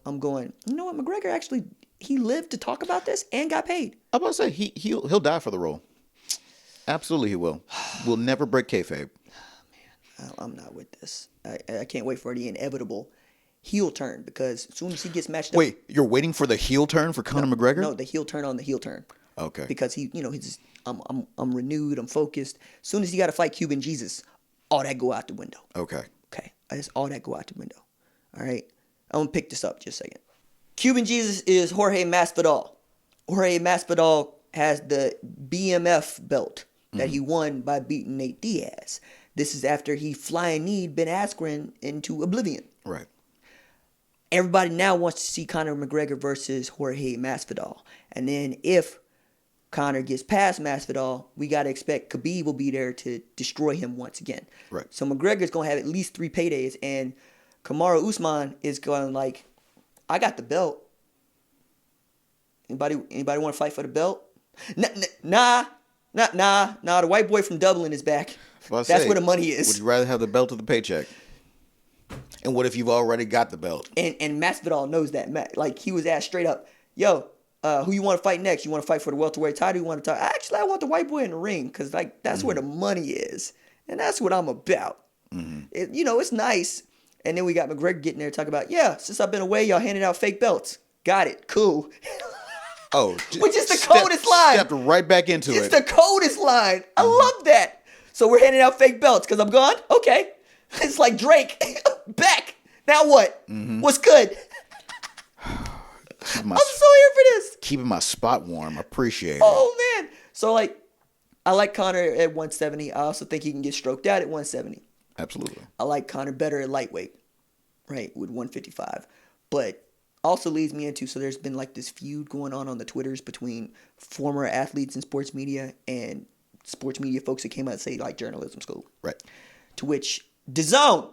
I'm going, you know what, McGregor actually, he lived to talk about this and got paid. I'm about to say he'll die for the role. Absolutely, he will. We'll never break kayfabe. Man, I'm not with this. I can't wait for the inevitable heel turn, because as soon as he gets matched up. Wait, you're waiting for the heel turn for Conor McGregor? No, the heel turn on the heel turn. Okay. Because he's just, I'm renewed, I'm focused. As soon as he got to fight Cuban Jesus, all that go out the window. Okay. All that go out the window. All right. I'm gonna pick this up just a second. Cuban Jesus is Jorge Masvidal. Jorge Masvidal has the BMF belt that he won by beating Nate Diaz. This is after he flying kneed Ben Askren into oblivion. Right. Everybody now wants to see Conor McGregor versus Jorge Masvidal. And then if Conor gets past Masvidal, we got to expect Khabib will be there to destroy him once again. Right. So McGregor's going to have at least 3 paydays, and Kamaru Usman is going like, I got the belt. Anybody want to fight for the belt? Nah. The white boy from Dublin is back. That's where the money is. Would you rather have the belt or the paycheck? And what if you've already got the belt? And Masvidal knows that. Like, he was asked straight up, yo, who you want to fight next? You want to fight for the welterweight title? You want to talk? Actually, I want the white boy in the ring, because that's where the money is, and that's what I'm about. Mm-hmm. It's nice. And then we got McGregor getting there talking about, since I've been away, y'all handed out fake belts. Got it. Cool. Oh, which is the coldest line. Stepped right back into it. It's the coldest line. I love that. So we're handing out fake belts because I'm gone? Okay. It's like Drake. Back. Now what? Mm-hmm. What's good? I'm so here for this. Keeping my spot warm. Appreciate it. Oh, man. So, I like Conor at 170. I also think he can get stroked out at 170. Absolutely. I like Conor better at lightweight, right, with 155. But also leads me into, so there's been this feud going on the Twitters between former athletes in sports media and sports media folks that came out and say, journalism school. Right. To which, DAZN,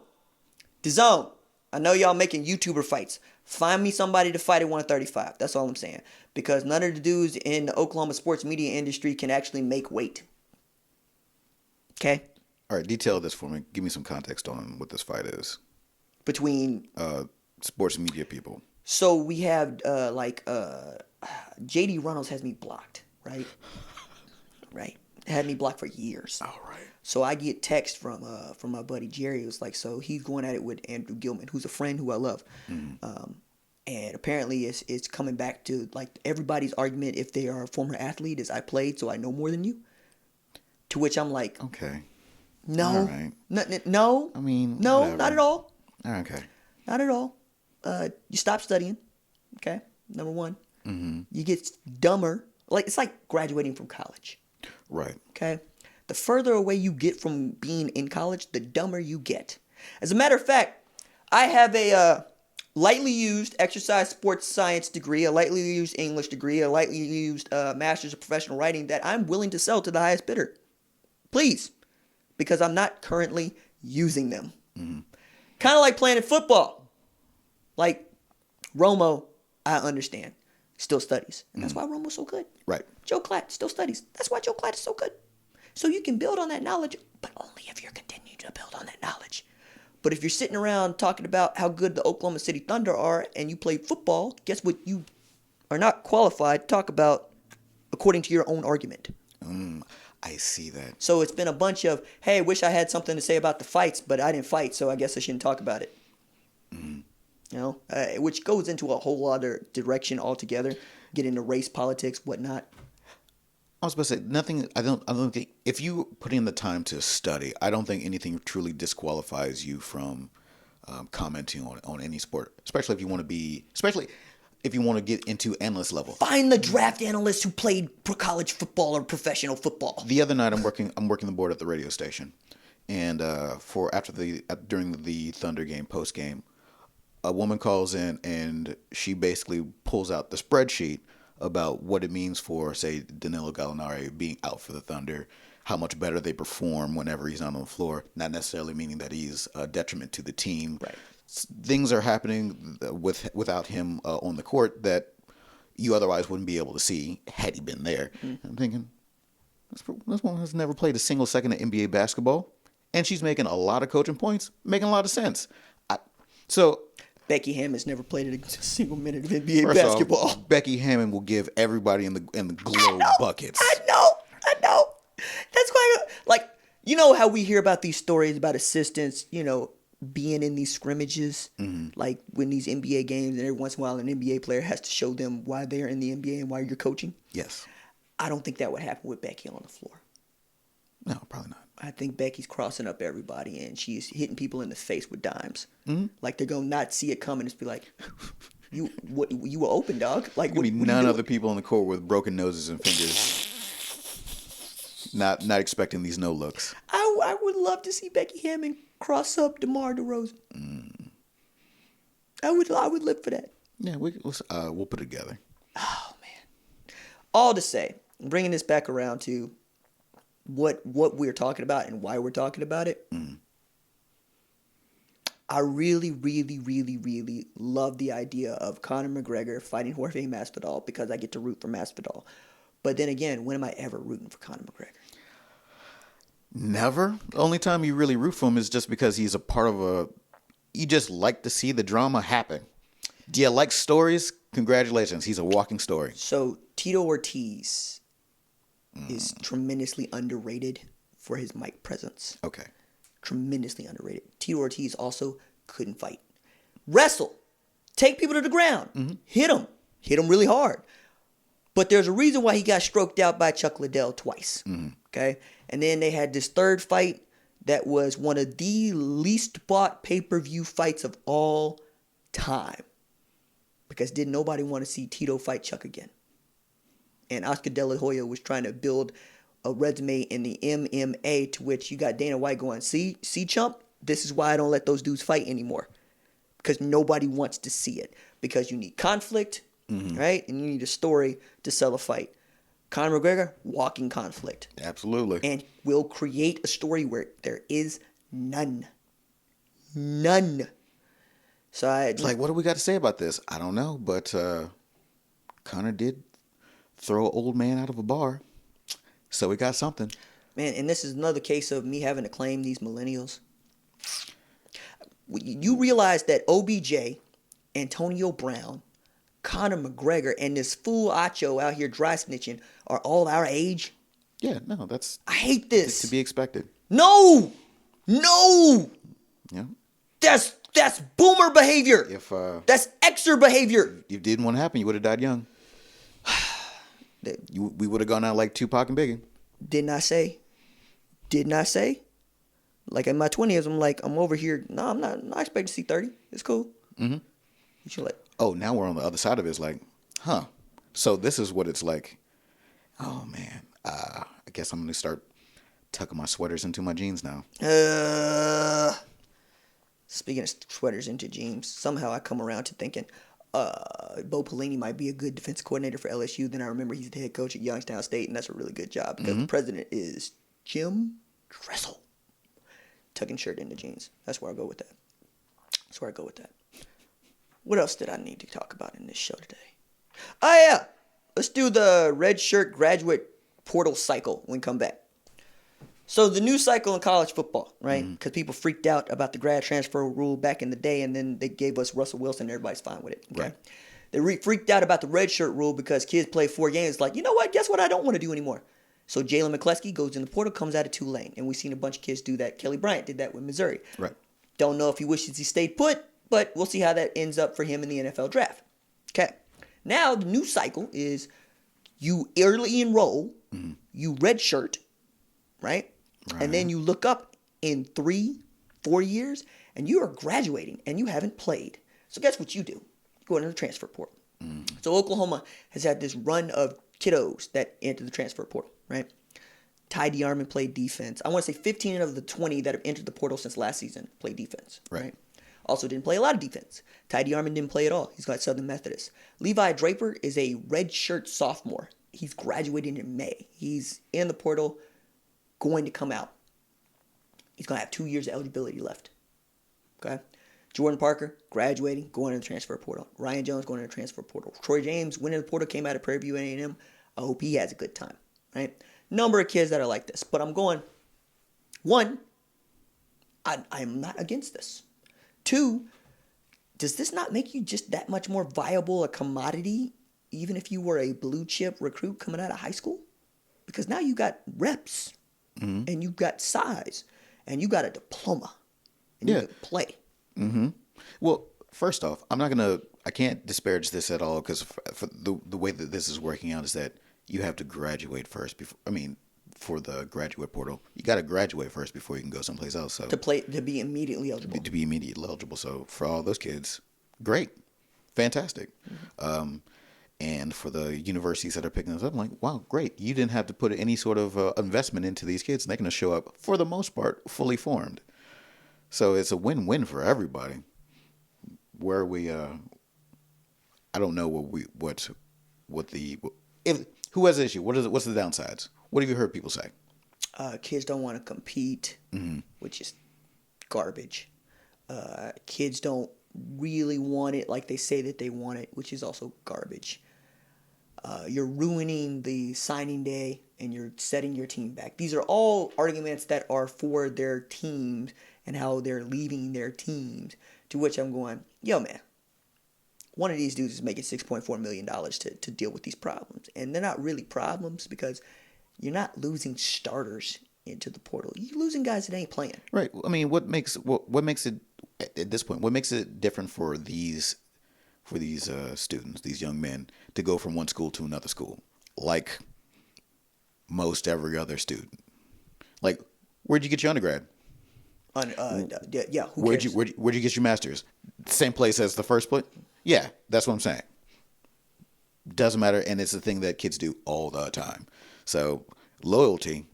I know y'all making YouTuber fights. Find me somebody to fight at 135. That's all I'm saying. Because none of the dudes in the Oklahoma sports media industry can actually make weight. Okay? All right, detail this for me. Give me some context on what this fight is. Between sports media people. So we have JD Reynolds has me blocked, right? Right. Had me blocked for years. All right. So I get text from my buddy Jerry. It was so he's going at it with Andrew Gilman, who's a friend who I love. Mm-hmm. And apparently it's coming back to like everybody's argument if they are a former athlete is I played so I know more than you. To which I'm like, okay. no, All right. no. I mean, no, whatever. not at all. Okay. Not at all. You stop studying. Okay, number one. Mm-hmm. You get dumber. Like it's like graduating from college. Right. Okay, the further away you get from being in college, the dumber you get. As a matter of fact, I have a lightly used exercise sports science degree, a lightly used English degree, a lightly used master's of professional writing that I'm willing to sell to the highest bidder. Please, because I'm not currently using them. Mm-hmm. Kind of like playing football. Like Romo, I understand, still studies. And that's why Romo's so good. Right. Joe Klatt still studies. That's why Joe Klatt is so good. So you can build on that knowledge, but only if you're continuing to build on that knowledge. But if you're sitting around talking about how good the Oklahoma City Thunder are and you play football, guess what? You are not qualified to talk about according to your own argument. I see that. So it's been a bunch of, hey, I wish I had something to say about the fights, but I didn't fight, so I guess I shouldn't talk about it. Mm-hmm. You know, which goes into a whole other direction altogether, get into race politics, whatnot. I was supposed to say nothing. I don't think if you put in the time to study, I don't think anything truly disqualifies you from commenting on any sport, especially if you want to get into analyst level. Find the draft analyst who played pro college football or professional football. The other night, I'm working the board at the radio station, and during the Thunder game post game, a woman calls in and she basically pulls out the spreadsheet about what it means for, say, Danilo Gallinari being out for the Thunder, how much better they perform whenever he's not on the floor, not necessarily meaning that he's a detriment to the team. Right. Things are happening without him on the court that you otherwise wouldn't be able to see had he been there. Mm-hmm. I'm thinking, this woman has never played a single second of NBA basketball, and she's making a lot of coaching points, making a lot of sense. Becky Hammond's never played a single minute of NBA basketball. Off, Becky Hammond will give everybody in the globe buckets. I know. That's why, like, you know how we hear about these stories about assistants, you know, being in these scrimmages, like when these NBA games, and every once in a while an NBA player has to show them why they're in the NBA and why you're coaching. Yes. I don't think that would happen with Becky on the floor. No, probably not. I think Becky's crossing up everybody, and she's hitting people in the face with dimes. Mm-hmm. Like they're gonna not see it coming. Just be like, "You were open, dog." Like what none other people on the court with broken noses and fingers, not expecting these no looks. I would love to see Becky Hammond cross up DeMar DeRozan. I would live for that. Yeah, we'll put it together. Oh man! All to say, bringing this back around to what we're talking about and why we're talking about it. I really, really, really, really love the idea of Conor McGregor fighting Jorge Masvidal because I get to root for Masvidal. But then again, when am I ever rooting for Conor McGregor? Never. The only time you really root for him is just because he's a part of you just like to see the drama happen. Do you like stories? Congratulations. He's a walking story. So Tito Ortiz is tremendously underrated for his mic presence. Okay. Tremendously underrated. Tito Ortiz also couldn't fight. Wrestle. Take people to the ground. Mm-hmm. Hit them really hard. But there's a reason why he got stroked out by Chuck Liddell twice. Mm-hmm. Okay? And then they had this third fight that was one of the least bought pay-per-view fights of all time. Because didn't nobody want to see Tito fight Chuck again. And Oscar De La Hoya was trying to build a resume in the MMA, to which you got Dana White going, see, chump, this is why I don't let those dudes fight anymore. Because nobody wants to see it. Because you need conflict, right? And you need a story to sell a fight. Conor McGregor, walking conflict. Absolutely. And will create a story where there is none. None. So it's like, what do we got to say about this? I don't know, but Conor did throw an old man out of a bar, so we got something. Man, and this is another case of me having to claim these millennials. You realize that OBJ, Antonio Brown, Conor McGregor, and this fool Acho out here dry snitching are all our age? Yeah, no, that's... I hate this. To be expected. No! Yeah. That's That's boomer behavior. If That's extra behavior. if it didn't want to happen, you would have died young. We would have gone out like Tupac and Biggie. Didn't I say? Like in my 20s, I'm like, I'm over here. No, I'm not. I expect to see 30. It's cool. Mm-hmm. You should like. Oh, now we're on the other side of it. It's like, huh. So this is what it's like. Oh man, I guess I'm gonna start tucking my sweaters into my jeans now. Speaking of sweaters into jeans, somehow I come around to thinking Bo Pelini might be a good defense coordinator for LSU. Then I remember he's the head coach at Youngstown State, and that's a really good job because the president is Jim Tressel. Tucking shirt into jeans. That's where I go with that. What else did I need to talk about in this show today? Oh, yeah. Let's do the red shirt graduate portal cycle when we come back. So the new cycle in college football, right? Because people freaked out about the grad transfer rule back in the day, and then they gave us Russell Wilson, and everybody's fine with it. Okay? Right. They freaked out about the red shirt rule because kids play 4 games. Like, you know what? Guess what I don't want to do anymore. So Jalen McCleskey goes in the portal, comes out of Tulane, and we've seen a bunch of kids do that. Kelly Bryant did that with Missouri. Right. Don't know if he wishes he stayed put, but we'll see how that ends up for him in the NFL draft. Okay. Now the new cycle is you early enroll, you redshirt, right? And then you look up in 3-4 years, and you are graduating, and you haven't played. So guess what you do? You go into the transfer portal. So Oklahoma has had this run of kiddos that enter the transfer portal, right? Ty DeArmond played defense. I want to say 15 of the 20 that have entered the portal since last season played defense, right? Also didn't play a lot of defense. Ty DeArmond didn't play at all. He's got Southern Methodist. Levi Draper is a redshirt sophomore. He's graduating in May. He's in the portal, going to come out. He's going to have 2 years of eligibility left. Okay? Jordan Parker, graduating, going to the transfer portal. Ryan Jones going to the transfer portal. Troy James went in the portal, came out of Prairie View A&M. I hope he has a good time. Right? Number of kids that are like this. But I'm going, 1, I'm not against this. 2, does this not make you just that much more viable a commodity, even if you were a blue chip recruit coming out of high school? Because now you got reps, and you got size, and you got a diploma, and you can play. Well, first off, I can't disparage this at all because for the way that this is working out is that you have to graduate first for the graduate portal, you got to graduate first before you can go someplace else. So to be immediately eligible. To be immediately eligible. So for all those kids, great, fantastic. And for the universities that are picking this up, I'm like, wow, great. You didn't have to put any sort of investment into these kids. And they're going to show up, for the most part, fully formed. So it's a win-win for everybody. Where are we? I don't know who has the issue? What's the downsides? What have you heard people say? Kids don't want to compete, which is garbage. Kids don't really want it like they say that they want it, which is also garbage. You're ruining the signing day and you're setting your team back. These are all arguments that are for their teams and how they're leaving their teams, to which I'm going, yo, man, one of these dudes is making $6.4 million to deal with these problems. And they're not really problems because you're not losing starters into the portal. You're losing guys that ain't playing. Right. I mean, what makes it at this point? What makes it different for these students, these young men, to go from one school to another school, like most every other student? Like, where'd you get your undergrad? Yeah. Where'd you get your master's? Same place as the first place? Yeah, that's what I'm saying. Doesn't matter, and it's a thing that kids do all the time. So loyalty.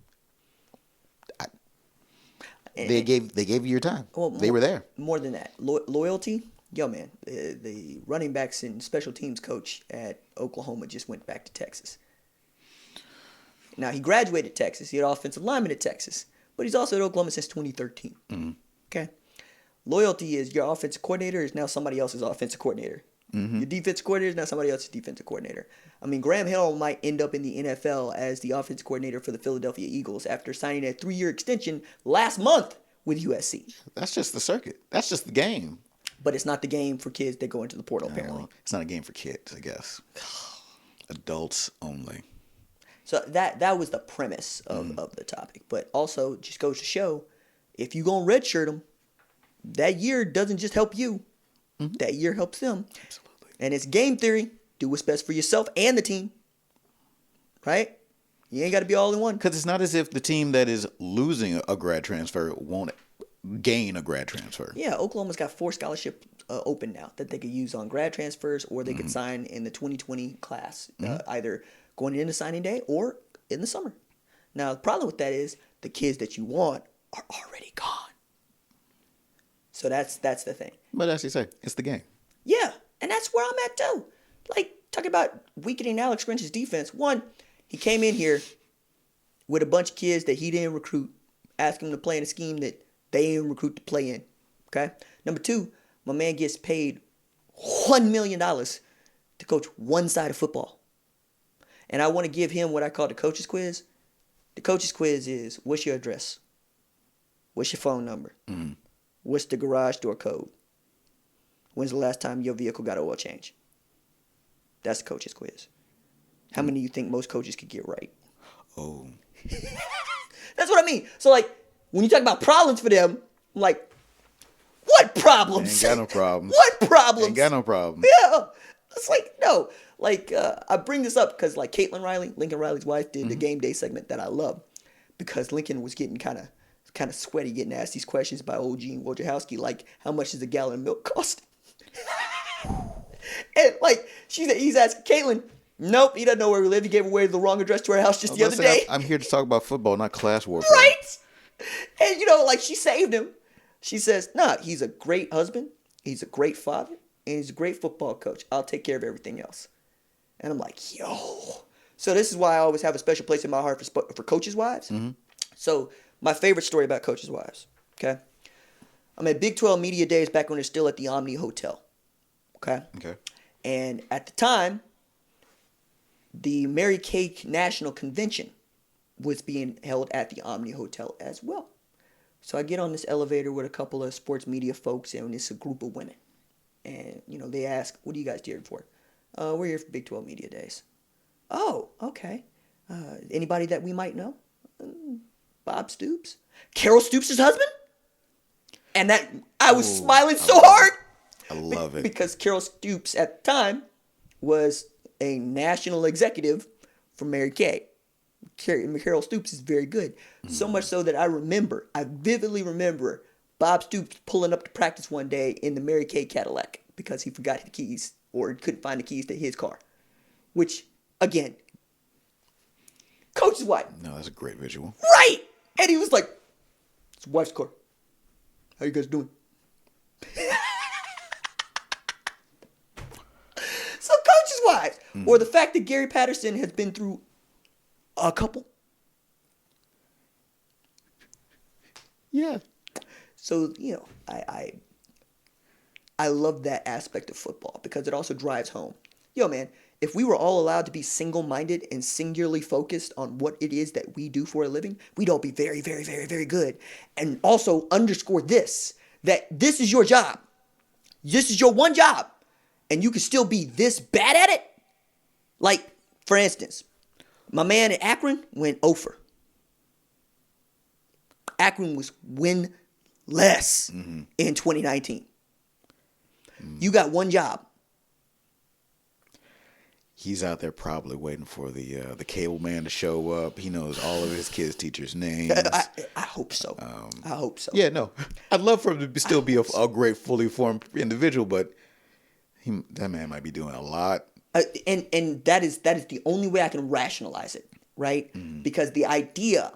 They gave you your time. Well, they were there. More than that, loyalty. Yo, man, the running backs and special teams coach at Oklahoma just went back to Texas. Now, he graduated Texas. He had offensive lineman at Texas. But he's also at Oklahoma since 2013. Okay? Loyalty is your offensive coordinator is now somebody else's offensive coordinator. Your defensive coordinator is now somebody else's defensive coordinator. I mean, Graham Hill might end up in the NFL as the offensive coordinator for the Philadelphia Eagles after signing a 3-year extension last month with USC. That's just the circuit. That's just the game. But it's not the game for kids that go into the portal, apparently. Well, it's not a game for kids, I guess. Adults only. So that was the premise of the topic. But also, just goes to show, if you're going to redshirt them, that year doesn't just help you. Mm-hmm. That year helps them. Absolutely. And it's game theory. Do what's best for yourself and the team. Right? You ain't got to be all in one. Because it's not as if the team that is losing a grad transfer won't gain a grad transfer. Yeah, Oklahoma's got 4 scholarships open now that they could use on grad transfers, or they could sign in the 2020 class, either going into signing day or in the summer. Now, the problem with that is the kids that you want are already gone. So that's the thing. But as you say, it's the game. Yeah, and that's where I'm at too. Like, talking about weakening Alex Grinch's defense. One, he came in here with a bunch of kids that he didn't recruit, asking them to play in a scheme that they didn't recruit to play in. Okay? Number 2, my man gets paid $1 million to coach one side of football. And I want to give him what I call the coach's quiz. The coach's quiz is, what's your address? What's your phone number? Mm-hmm. What's the garage door code? When's the last time your vehicle got an oil change? That's the coach's quiz. How many do you think most coaches could get right? Oh. That's what I mean. So, like, when you talk about problems for them, I'm like, what problems? Ain't got no problems. What problems? Ain't got no problems. Yeah. It's like, no. Like, I bring this up because, like, Caitlin Riley, Lincoln Riley's wife, did the game day segment that I love, because Lincoln was getting kind of sweaty getting asked these questions by old Gene Wojciechowski, like, how much does a gallon of milk cost? And, like, he's asking Caitlin, nope, he doesn't know where we live. He gave away the wrong address to our house just the other day. I'm here to talk about football, not class warfare. Right? And, you know, like, she saved him. She says, nah, he's a great husband, he's a great father, and he's a great football coach. I'll take care of everything else. And I'm like, yo. So this is why I always have a special place in my heart for coaches' wives. Mm-hmm. So my favorite story about coaches' wives, okay? I'm at Big 12 Media Days back when they're still at the Omni Hotel, okay? Okay. And at the time, the Mary Kay National Convention was being held at the Omni Hotel as well. So I get on this elevator with a couple of sports media folks, and it's a group of women. And, you know, they ask, what are you guys here for? We're here for Big 12 Media Days. Oh, okay. Anybody that we might know? Bob Stoops? Carol Stoops' husband? And that, I was smiling so hard. I love it. Because Carol Stoops at the time was a national executive for Mary Kay. Carol Stoops is very good. Mm-hmm. So much so that I vividly remember Bob Stoops pulling up to practice one day in the Mary Kay Cadillac because he forgot the keys or couldn't find the keys to his car. Which, again, coach's wife. No, that's a great visual. Right! And he was like, it's wife's car. How you guys doing? So coach's wives. Mm. Or the fact that Gary Patterson has been through a couple. Yeah. So, you know, I love that aspect of football because it also drives home. Yo, man, if we were all allowed to be single-minded and singularly focused on what it is that we do for a living, we'd all be very, very, very, very good. And also underscore this, that this is your job. This is your one job. And you can still be this bad at it. Like, for instance, my man at Akron went 0-for. Akron was winless in 2019. You got one job. He's out there probably waiting for the cable man to show up. He knows all of his kids' teachers' names. I hope so. I hope so. Yeah, no. I'd love for him to still be a great, fully formed individual, but that man might be doing a lot. And that is the only way I can rationalize it, right? Mm-hmm. Because the idea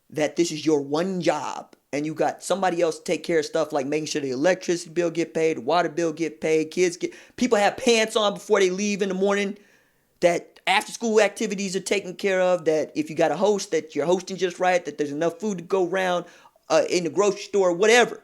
that this is your one job and you got somebody else to take care of stuff like making sure the electricity bill get paid, the water bill get paid, people have pants on before they leave in the morning, that after school activities are taken care of, that if you got a host, that you're hosting just right, that there's enough food to go around in the grocery store, whatever.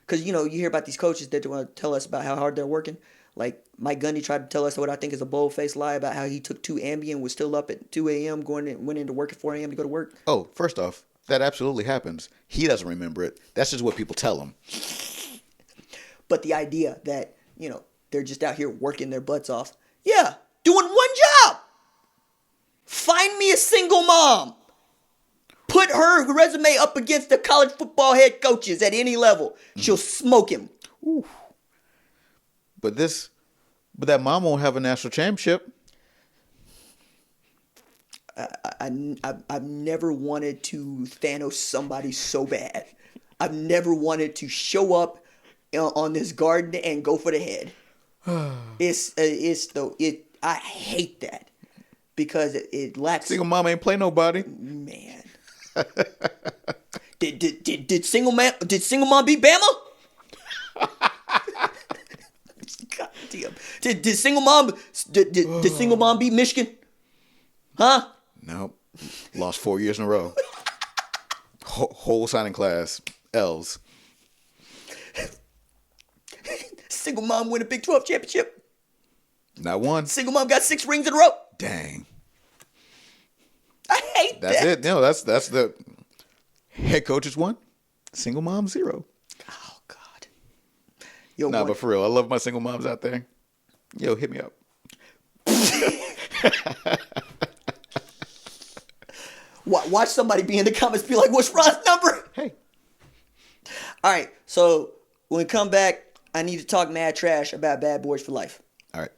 Because, you know, you hear about these coaches that want to tell us about how hard they're working. Like Mike Gundy tried to tell us what I think is a bold-faced lie about how he took 2 Ambien, was still up at 2 a.m., went into work at 4 a.m. to go to work. Oh, first off, that absolutely happens. He doesn't remember it. That's just what people tell him. But the idea that, you know, they're just out here working their butts off. Yeah, doing one job. Find me a single mom. Put Put her resume up against the college football head coaches at any level. She'll smoke him. Ooh. But that mom won't have a national championship. I've never wanted to Thanos somebody so bad. I've never wanted to show up on this garden and go for the head. I hate that because it lacks. Single mom ain't play nobody. Man, did single mom beat Bama? God damn. Did single mom beat Michigan? Huh? Nope. Lost 4 years in a row. Whole signing class. L's. Single mom win a Big 12 championship. Not one. Single mom got 6 rings in a row. Dang. I hate that. That's it. No, that's the head coaches 1. Single mom 0. Oh, God. Yo, but for real, I love my single moms out there. Yo, hit me up. Watch somebody be in the comments be like, what's Ron's number? Hey. All right, so when we come back, I need to talk mad trash about Bad Boys for Life. All right.